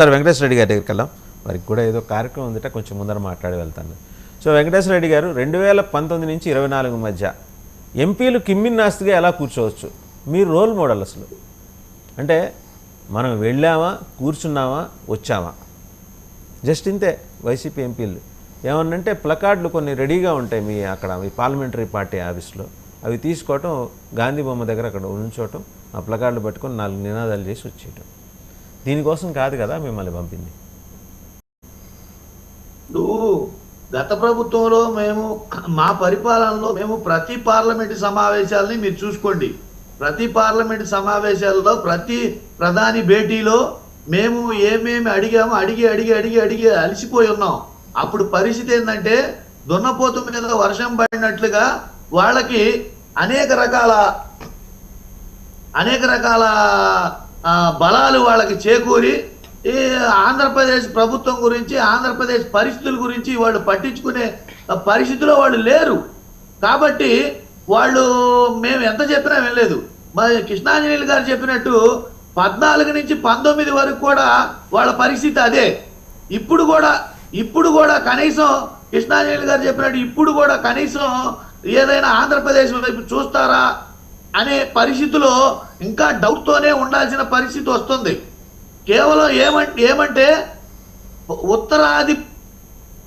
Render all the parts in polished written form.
Sir Venkateswara Reddy గారి దగ్గరికి వెళ్దాం. వారికి కూడా ఏదో కార్యక్రమం ఉందట, కొంచెం ముందర మాట్లాడి వెళ్తాను. సో వెంకటేశ్వర రెడ్డి గారు 2019 నుంచి 24 మధ్య ఎంపీలు కిమ్మిన్నాస్తిగా ఎలా కూర్చోవచ్చు? మీరు రోల్ మోడల్. అసలు అంటే మనం వెళ్ళామా, కూర్చున్నామా, వచ్చామా, జస్ట్ ఇంతే. వైసీపీ ఎంపీలు ఏమన్నంటే ప్లకార్డులు కొన్ని రెడీగా ఉంటాయి మీ అక్కడ మీ పార్లమెంటరీ పార్టీ ఆఫీస్లో, అవి తీసుకోవటం, గాంధీ బొమ్మ దగ్గర అక్కడ ఉంచోవటం, ఆ ప్లకార్డులు పట్టుకొని 4 నినాదాలు చేసి వచ్చేయటం. దీనికోసం కాదు కదా మిమ్మల్ని పంపింది. గత ప్రభుత్వంలో మేము మా పరిపాలనలో మేము ప్రతి పార్లమెంటు సమావేశాలని మీరు చూసుకోండి, ప్రతి పార్లమెంటు సమావేశాల్లో ప్రతి ప్రధాని భేటీలో మేము ఏమేమి అడిగామో అడిగి అడిగి అడిగి అడిగి అలసిపోయి ఉన్నాం. అప్పుడు పరిస్థితి ఏంటంటే దున్నపోతు మీద వర్షం పడినట్లుగా వాళ్ళకి అనేక రకాల బలాలు వాళ్ళకి చేకూరి ఈ ఆంధ్రప్రదేశ్ ప్రభుత్వం గురించి, ఆంధ్రప్రదేశ్ పరిస్థితుల గురించి వాళ్ళు పట్టించుకునే పరిస్థితిలో వాళ్ళు లేరు. కాబట్టి వాళ్ళు మేము ఎంత చెప్పినా వినలేదు. మరి కృష్ణాంజనేయులు గారు చెప్పినట్టు 14 నుంచి 19 వరకు కూడా వాళ్ళ పరిస్థితి అదే. ఇప్పుడు కూడా కనీసం కృష్ణాంజనేయులు గారు చెప్పినట్టు ఇప్పుడు కూడా కనీసం ఏదైనా ఆంధ్రప్రదేశ్ వైపు చూస్తారా అనే పరిస్థితిలో ఇంకా డౌట్తోనే ఉండాల్సిన పరిస్థితి వస్తుంది. కేవలం ఏమంటే ఉత్తరాది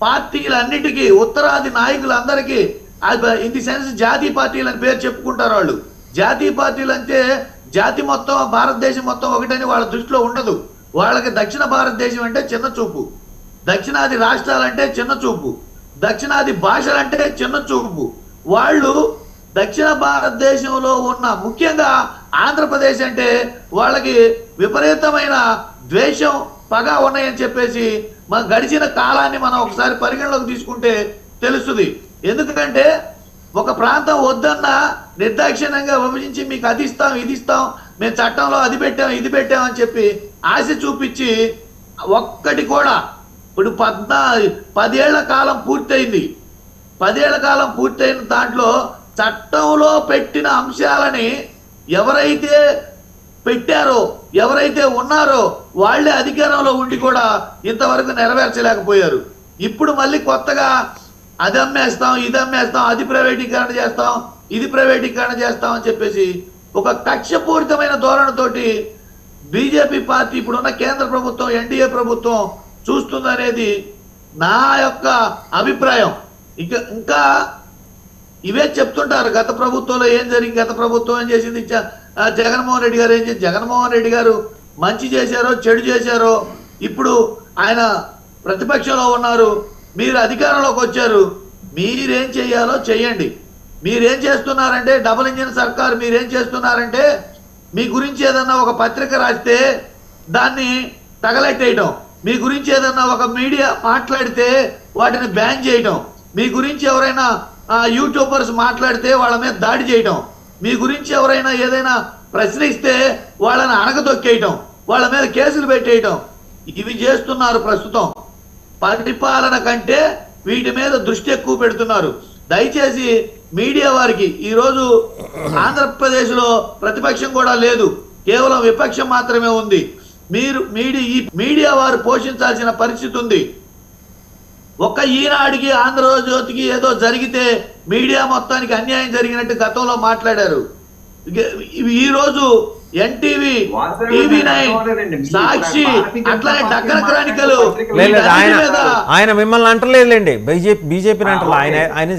పార్టీలన్నిటికీ, ఉత్తరాది నాయకులందరికీ ఇన్ ది సెన్స్ జాతీయ పార్టీలు అని పేరు చెప్పుకుంటారు వాళ్ళు. జాతీయ పార్టీలు అంటే జాతి మొత్తం, భారతదేశం మొత్తం ఒకటని వాళ్ళ దృష్టిలో ఉండదు. వాళ్ళకి దక్షిణ భారతదేశం అంటే చిన్న చూపు, దక్షిణాది రాష్ట్రాలంటే చిన్న చూపు, దక్షిణాది భాషలంటే చిన్న చూపు. వాళ్ళు దక్షిణ భారతదేశంలో ఉన్న ముఖ్యంగా ఆంధ్రప్రదేశ్ అంటే వాళ్ళకి విపరీతమైన ద్వేషం, పగ ఉన్నాయని చెప్పేసి మన గడిచిన కాలాన్ని మనం ఒకసారి పరిగణలోకి తీసుకుంటే తెలుస్తుంది. ఎందుకంటే ఒక ప్రాంతం వద్దన్నా నిర్దాక్షిణ్యంగా విభజించి మీకు అది ఇస్తాం, ఇది ఇస్తాం, మేము చట్టంలో అది పెట్టాం, ఇది పెట్టాం అని చెప్పి ఆశ చూపించి ఒక్కటి కూడా ఇప్పుడు 10 ఏళ్ల కాలం పూర్తయింది. 10 ఏళ్ల కాలం పూర్తయిన దాంట్లో చట్టంలో పెట్టిన అంశాలని ఎవరైతే పెట్టారో, ఎవరైతే ఉన్నారో వాళ్ళే అధికారంలో ఉండి కూడా ఇంతవరకు నెరవేర్చలేకపోయారు. ఇప్పుడు మళ్ళీ కొత్తగా అది అమ్మేస్తాం, ఇది అమ్మేస్తాం, అది ప్రైవేటీకరణ చేస్తాం, ఇది ప్రైవేటీకరణ చేస్తాం అని చెప్పేసి ఒక కక్షపూరితమైన ధోరణితోటి బీజేపీ పార్టీ, ఇప్పుడున్న కేంద్ర ప్రభుత్వం, ఎన్డీఏ ప్రభుత్వం చూస్తుందనేది నా యొక్క అభిప్రాయం. ఇంకా ఇవే చెప్తుంటారు, గత ప్రభుత్వంలో ఏం జరిగింది, గత ప్రభుత్వం ఏం చేసింది, జగన్మోహన్ రెడ్డి గారు ఏం చేసి, జగన్మోహన్ రెడ్డి గారు మంచి చేశారో చెడు చేశారో, ఇప్పుడు ఆయన ప్రతిపక్షంలో ఉన్నారు, మీరు అధికారంలోకి వచ్చారు, మీరేం చేయాలో చెయ్యండి. మీరేం చేస్తున్నారంటే డబుల్ ఇంజిన్ సర్కార్, మీరేం చేస్తున్నారంటే మీ గురించి ఏదన్నా ఒక పత్రిక రాస్తే దాన్ని తగలెట్టేయటం, మీ గురించి ఏదన్నా ఒక మీడియా మాట్లాడితే వాటిని బ్యాన్ చేయటం, మీ గురించి ఎవరైనా యూట్యూబర్స్ మాట్లాడితే వాళ్ళ మీద దాడి చేయటం, మీ గురించి ఎవరైనా ఏదైనా ప్రశ్నిస్తే వాళ్ళని అణగదొక్కేయటం, వాళ్ళ మీద కేసులు పెట్టేయటం, ఇవి చేస్తున్నారు ప్రస్తుతం. పరిపాలన కంటే వీటి మీద దృష్టి ఎక్కువ పెడుతున్నారు. దయచేసి మీడియా వారికి, ఈరోజు ఆంధ్రప్రదేశ్లో ప్రతిపక్షం కూడా లేదు, కేవలం విపక్షం మాత్రమే ఉంది. ఈ మీడియా వారు పోషించాల్సిన పరిస్థితి ఉంది. ఒక్క ఈనాడికి, ఆంధ్రజ్యోతికి ఏదో జరిగితే మీడియా మొత్తానికి అన్యాయం జరిగినట్టు గతంలో మాట్లాడారు. ఈరోజు ఎన్టీవీ, టీవీ9, సాక్షి, అట్లానే డక్కన క్రానికల్, ఆయన మిమ్మల్ని అంటలేదులేండి, బీజేపీని అంటారు. ఆయన